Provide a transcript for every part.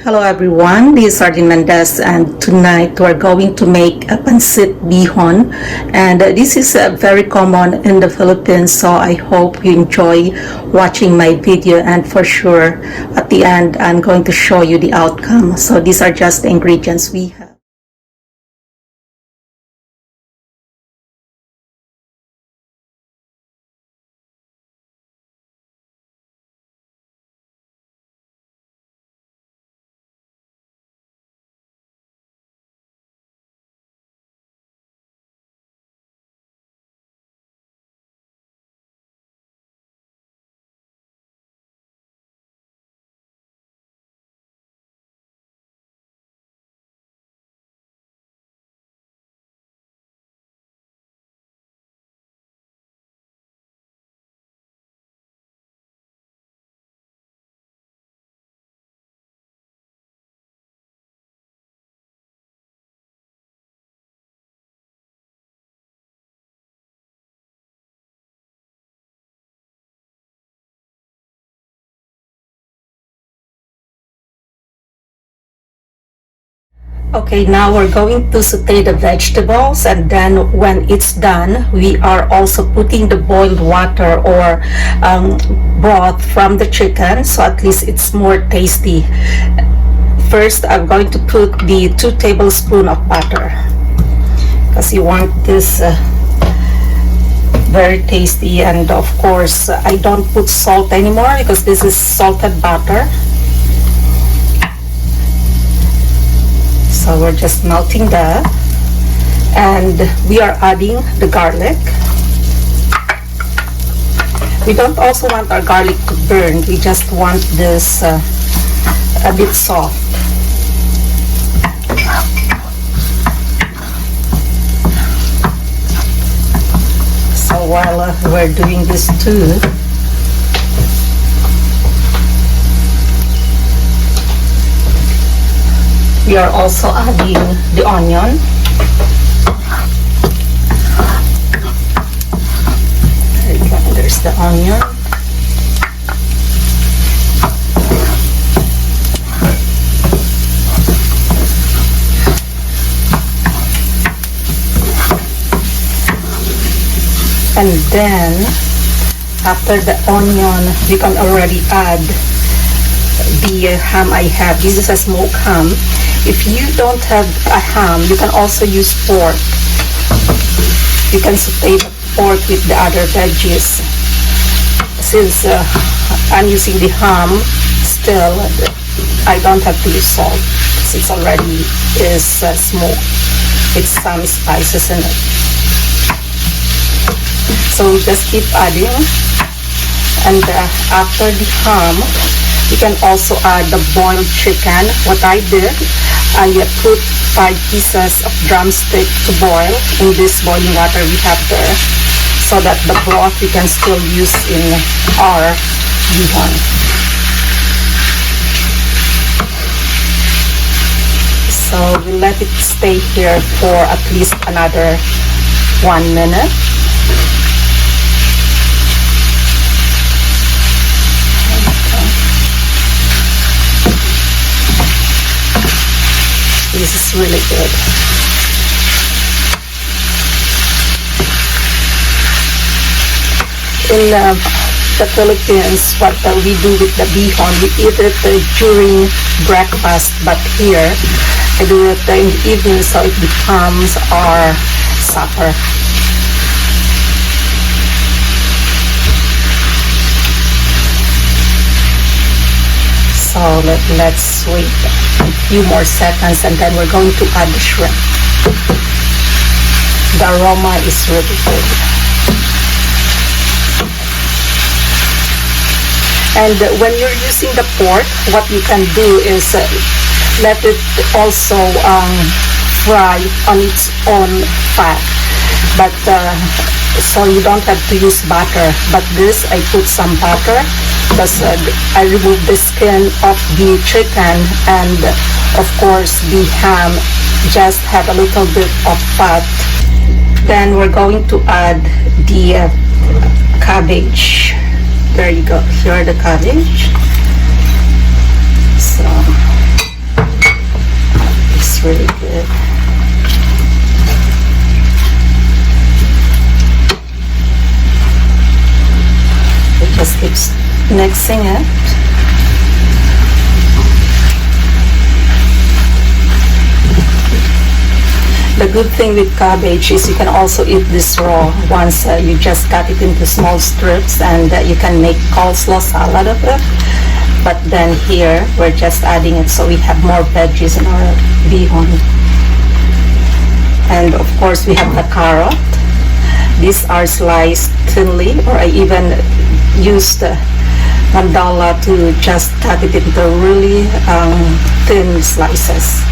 Hello everyone, this is Sardine Mendez and tonight we're going to make a pancit bihon, and this is very common in the Philippines, so I hope you enjoy watching my video, and for sure at the end I'm going to show you the outcome. So these are just the ingredients we have. Okay, now we're going to saute the vegetables, and then when it's done, we are also putting the boiled water or broth from the chicken, so at least it's more tasty. First, I'm going to put the 2 tablespoons of butter because you want this very tasty, and of course I don't put salt anymore because this is salted butter. So we're just melting that, and we are adding the garlic. We don't also want our garlic to burn, we just want this a bit soft. So while we're doing this too, we are also adding the onion. There you go, there's the onion. And then, after the onion, you can already add the ham I have. This is a smoked ham. If you don't have a ham, you can also use pork. You can saute the pork with the other veggies. Since I'm using the ham, still I don't have to use salt since it already is smoked with some spices in it. So just keep adding, and after the ham, you can also add the boiled chicken. What I did, I put 5 pieces of drumstick to boil in this boiling water we have there, so that the broth we can still use in our bihon. So we let it stay here for at least another 1 minute. This is really good. In the Philippines, what we do with the bihon, we eat it during breakfast, but here I do it in the evening, so it becomes our supper. So let's wait a few more seconds, and then we're going to add the shrimp. The aroma is really good. And when you're using the pork, what you can do is let it also fry on its own fat. But so you don't have to use butter. But this, I put some butter because I removed the skin of the chicken, and of course the ham just have a little bit of fat. Then we're going to add the cabbage. There you go, here the cabbage. So looks really good. We just keep mixing it. The good thing with cabbage is you can also eat this raw once you just cut it into small strips, and you can make coleslaw salad of it. But then here we're just adding it so we have more veggies in our bihon. And of course we have the carrot. These are sliced thinly, or I even used mandala to just cut it into really thin slices.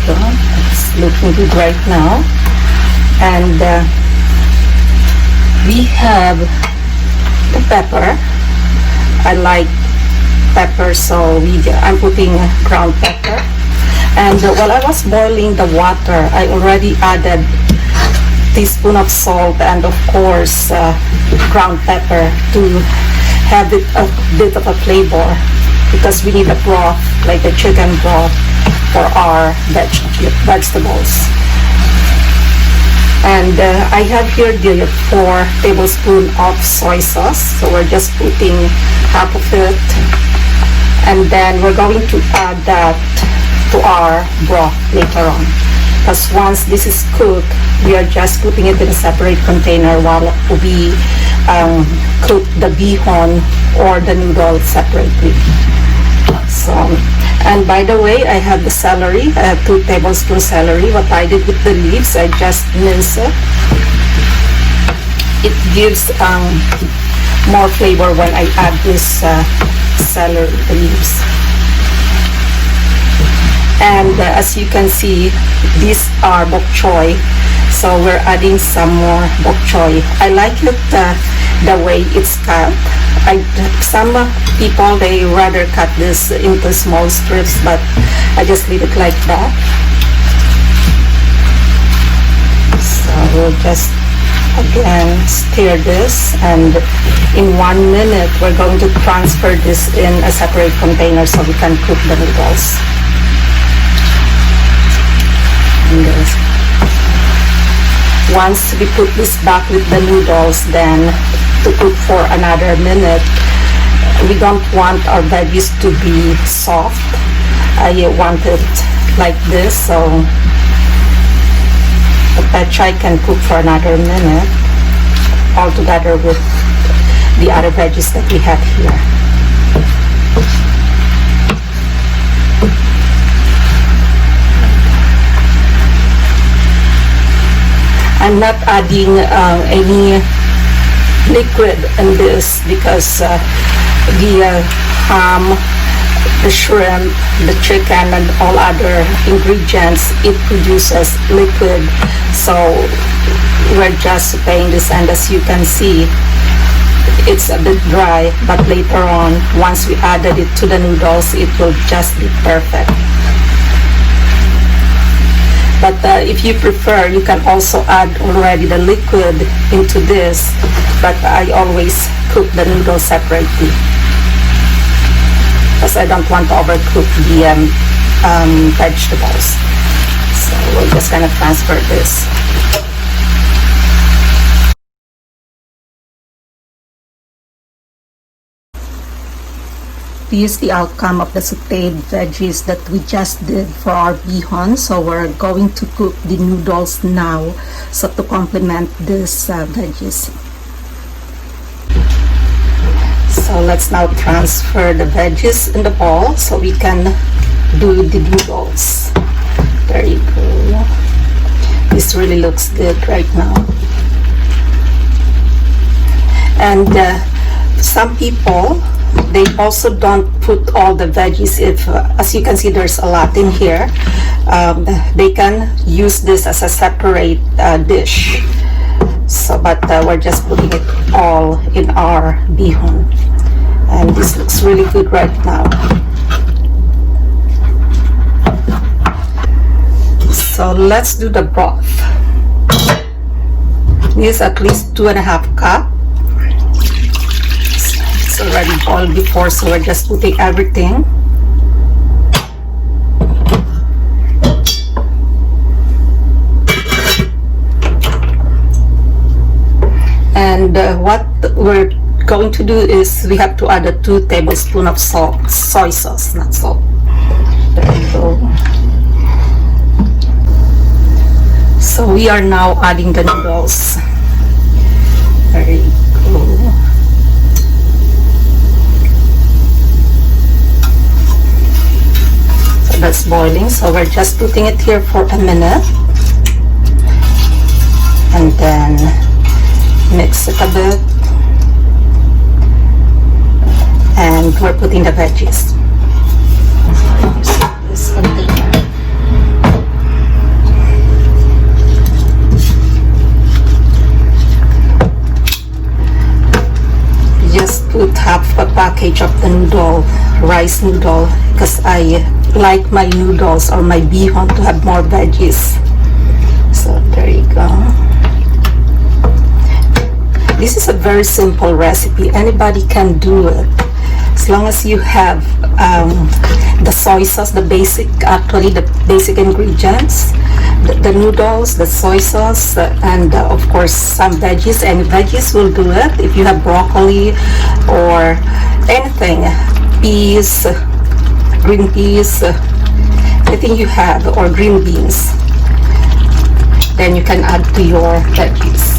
It's looking good right now. And we have the pepper. I like pepper, so I'm putting ground pepper. And while I was boiling the water, I already added a teaspoon of salt and of course ground pepper to have it a bit of a flavor, because we need a broth, like the chicken broth, for our vegetables. And I have here the 4 tablespoons of soy sauce, so we're just putting half of it, and then we're going to add that to our broth later on, because once this is cooked, we are just putting it in a separate container while we cook the bihon or the noodles separately. So, and by the way, I have the celery. I have 2 tablespoons celery. What I did with the leaves, I just mince it. It gives more flavor when I add this celery leaves. And as you can see, these are bok choy, so we're adding some more bok choy. I like it the way it's cut. Some people, they rather cut this into small strips, but I just leave it like that. So we'll just again stir this, and in 1 minute we're going to transfer this in a separate container so we can cook the noodles. And once we put this back with the noodles, then to cook for another minute. We don't want our veggies to be soft. I want it like this, so the pechay can cook for another minute all together with the other veggies that we have here. I'm not adding any liquid in this, because the ham, the shrimp, the chicken, and all other ingredients, it produces liquid, so we're just paying this. And as you can see, it's a bit dry, but later on, once we added it to the noodles, it will just be perfect. But if you prefer, you can also add already the liquid into this, but I always cook the noodles separately, because I don't want to overcook the vegetables. So we're just going to transfer this. This is the outcome of the sauteed veggies that we just did for our bihon. So we're going to cook the noodles now, so to complement this veggies. So let's now transfer the veggies in the bowl so we can do the noodles. There you go. This really looks good right now. And some people, they also don't put all the veggies. If as you can see, there's a lot in here, they can use this as a separate dish. So but we're just putting it all in our bihon, and this looks really good right now. So let's do the broth. This is at least 2.5 cup. It's already boiled before, so we're just putting everything. And what we're going to do is we have to add 2 tablespoons of salt, soy sauce, not salt. There we go. So we are now adding the noodles. There you go. So that's boiling. So we're just putting it here for a minute. And then mix it a bit. And we're putting the veggies. This container. Just put half a package of the noodle, rice noodle, because I like my noodles or my bihon to have more veggies. So there you go. This is a very simple recipe. Anybody can do it. As long as you have the soy sauce, the basic ingredients, the noodles, the soy sauce, and of course some veggies. Any veggies will do it. If you have broccoli or anything, peas, green peas, anything you have, or green beans, then you can add to your veggies.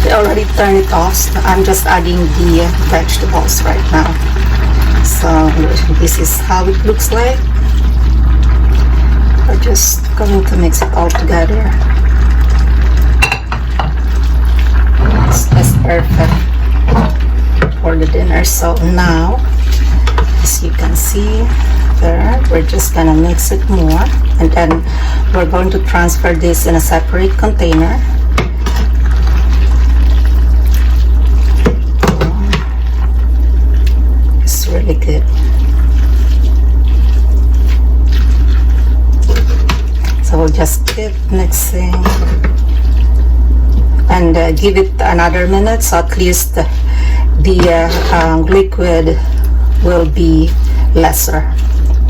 I already turned it off, so I'm just adding the vegetables right now. So this is how it looks like. We're just going to mix it all together. It's just perfect for the dinner. So now, as you can see there, we're just gonna mix it more, and then we're going to transfer this in a separate container. Really good. So we'll just keep mixing and give it another minute, so at least the liquid will be lesser,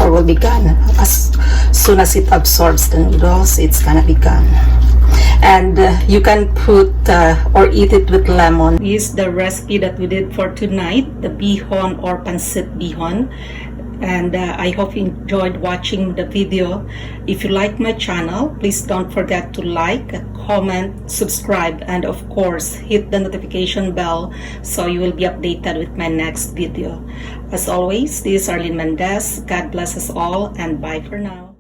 or will be gone. As soon as it absorbs the noodles, it's gonna be gone. And you can put or eat it with lemon. This is the recipe that we did for tonight, the bihon or pancit bihon. And I hope you enjoyed watching the video. If you like my channel, please don't forget to like, comment, subscribe, and of course hit the notification bell so you will be updated with my next video. As always, this is Arlene Mendez. God bless us all, and bye for now.